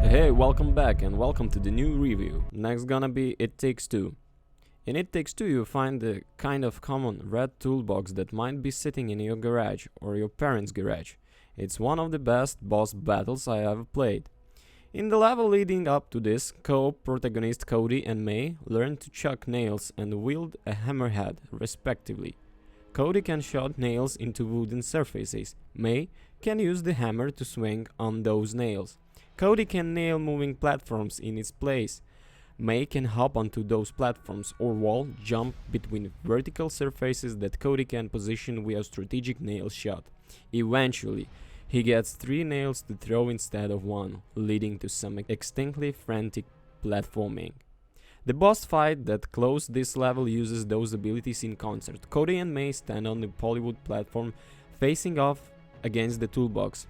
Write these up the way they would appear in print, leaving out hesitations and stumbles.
Hey, welcome back and welcome to the new review. Next gonna be It Takes Two. In It Takes Two you find the kind of common red toolbox that might be sitting in your garage or your parents' garage. It's one of the best boss battles I ever played. In the level leading up to this, co-op protagonist Cody and May learn to chuck nails and wield a hammerhead, respectively. Cody can shot nails into wooden surfaces. May can use the hammer to swing on those nails. Cody can nail moving platforms in its place. May can hop onto those platforms or wall jump between vertical surfaces that Cody can position with a strategic nail shot. Eventually, he gets 3 nails to throw instead of 1, leading to some extremely frantic platforming. The boss fight that closed this level uses those abilities in concert. Cody and May stand on the polywood platform facing off against the toolbox.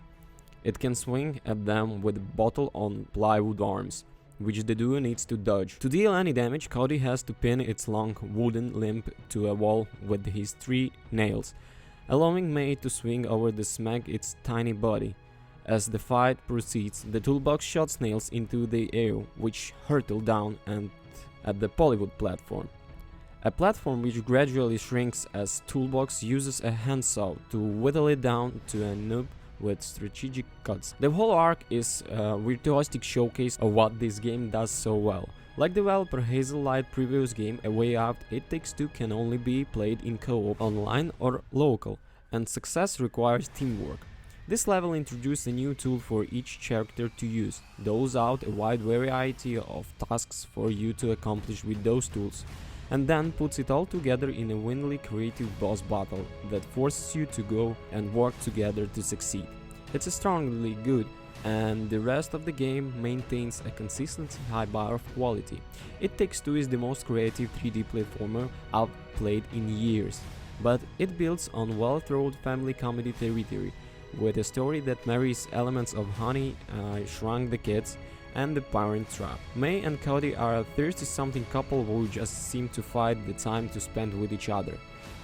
It can swing at them with bottle on plywood arms, which the duo needs to dodge. To deal any damage, Cody has to pin its long wooden limb to a wall with his 3 nails, allowing May to swing over to smack its tiny body. As the fight proceeds, the toolbox shots nails into the air, which hurtle down and at the polywood platform. A platform which gradually shrinks as toolbox uses a handsaw to whittle it down to a noob with strategic cuts. The whole arc is a virtuosic showcase of what this game does so well. Like developer Hazelight previous game A Way Out, It Takes Two can only be played in co-op, online or local, and success requires teamwork. This level introduced a new tool for each character to use, throws out a wide variety of tasks for you to accomplish with those tools, and then puts it all together in a windily creative boss battle that forces you to go and work together to succeed. It's a strongly good, and the rest of the game maintains a consistently high bar of quality. It Takes Two is the most creative 3D platformer I've played in years, but it builds on well-thought family comedy territory, with a story that marries elements of Honey, I Shrunk the Kids, and The Parent Trap. May and Cody are a 30-something couple who just seem to find the time to spend with each other.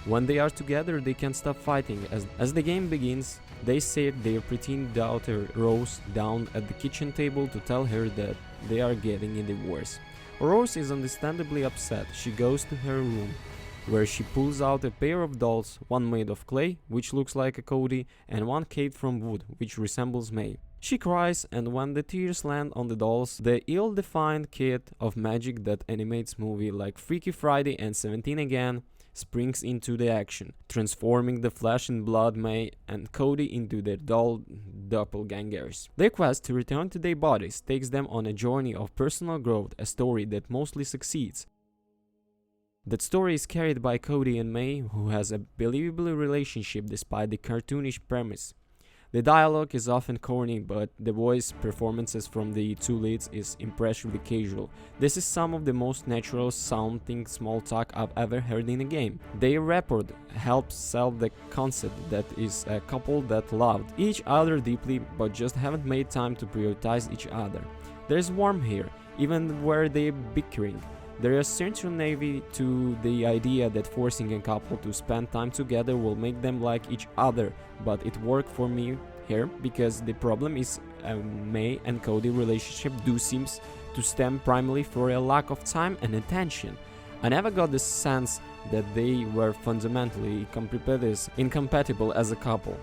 When they are together, they can't stop fighting. As the game begins, they sit their preteen daughter Rose down at the kitchen table to tell her that they are getting a divorce. Rose is understandably upset. She goes to her room, where she pulls out a pair of dolls, one made of clay, which looks like a Cody, and one cake from wood, which resembles May. She cries, and when the tears land on the dolls, the ill-defined kit of magic that animates movies like Freaky Friday and 17 Again springs into the action, transforming the flesh and blood May and Cody into their doll doppelgangers. Their quest to return to their bodies takes them on a journey of personal growth, a story that mostly succeeds. That story is carried by Cody and May, who has a believable relationship despite the cartoonish premise. The dialogue is often corny, but the voice performances from the 2 leads is impressively casual. This is some of the most natural sounding small talk I've ever heard in a game. Their rapport helps sell the concept that is a couple that loved each other deeply but just haven't made time to prioritize each other. There's warmth here, even where they're bickering. There is central navy to the idea that forcing a couple to spend time together will make them like each other, but it worked for me here because the problem is May and Cody relationship seems to stem primarily from a lack of time and attention. I never got the sense that they were fundamentally incompatible as a couple,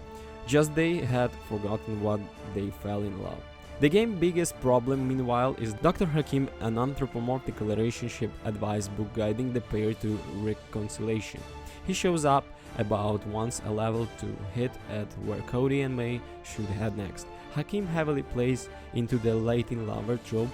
just they had forgotten what they fell in love. The game's biggest problem, meanwhile, is Dr. Hakim, an anthropomorphic relationship advice book guiding the pair to reconciliation. He shows up about once a level to hit at where Cody and May should head next. Hakim heavily plays into the Latin lover trope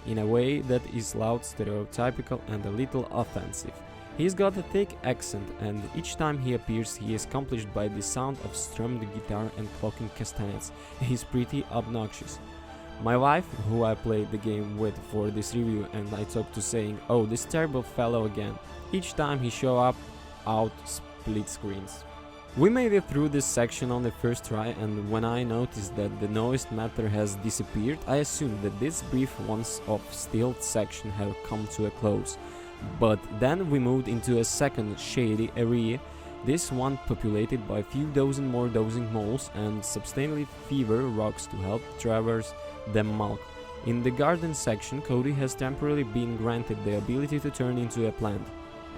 in a way that is loud, stereotypical, and a little offensive. He's got a thick accent, and each time he appears, he is accomplished by the sound of strummed guitar and clocking castanets. He's pretty obnoxious. My wife, who I played the game with for this review, and I talked to saying, "Oh, this terrible fellow again." Each time he show up, out split screens. We made it through this section on the first try, and when I noticed that the noise matter has disappeared, I assumed that this brief once of stealth section had come to a close. But then we moved into a second shady area, this one populated by a few dozen moles and substantially fewer rocks to help traverse the muck. In the garden section, Cody has temporarily been granted the ability to turn into a plant.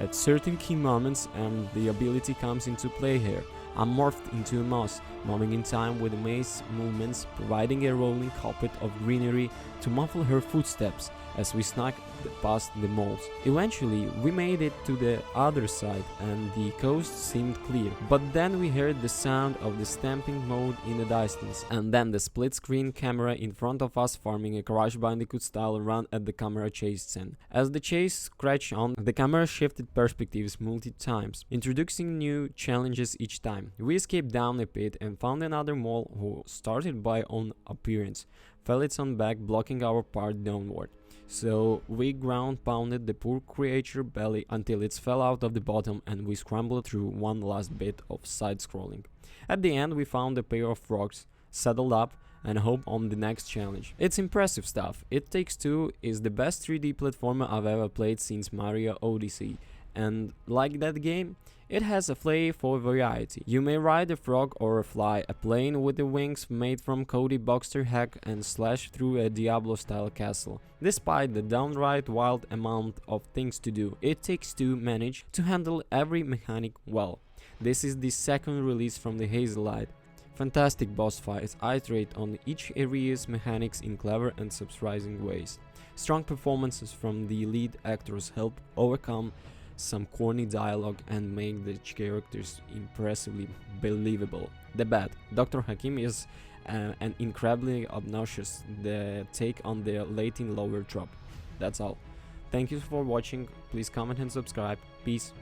At certain key moments, and the ability comes into play here. I'm morphed into a moss, moving in time with the maze movements, providing a rolling carpet of greenery to muffle her footsteps as we snuck past the moles. Eventually, we made it to the other side and the coast seemed clear, but then we heard the sound of the stamping mode in the distance, and then the split-screen camera in front of us forming a Crash Bandicoot-style run at the camera chase scene. As the chase scratched on, the camera shifted perspectives multiple times, introducing new challenges each time. We escaped down a pit and found another mole who started by own appearance, fell its own back, blocking our path downward. So we ground pounded the poor creature belly until it fell out of the bottom, and we scrambled through one last bit of side-scrolling. At the end we found a pair of frogs, saddled up, and hope on the next challenge. It's impressive stuff. It Takes Two is the best 3D platformer I've ever played since Mario Odyssey, and like that game, it has a flair for variety. You may ride a frog or a fly, a plane with the wings made from Cody Boxster hack, and slash through a Diablo-style castle. Despite the downright wild amount of things to do, It Takes Two managed to handle every mechanic well. This is the second release from the Hazelight. Fantastic boss fights iterate on each area's mechanics in clever and surprising ways. Strong performances from the lead actors help overcome some corny dialogue and make the characters impressively believable. The bad, Dr. Hakim is an incredibly obnoxious take on the Latin lower trope. That's all. Thank you for watching, please comment and subscribe, peace.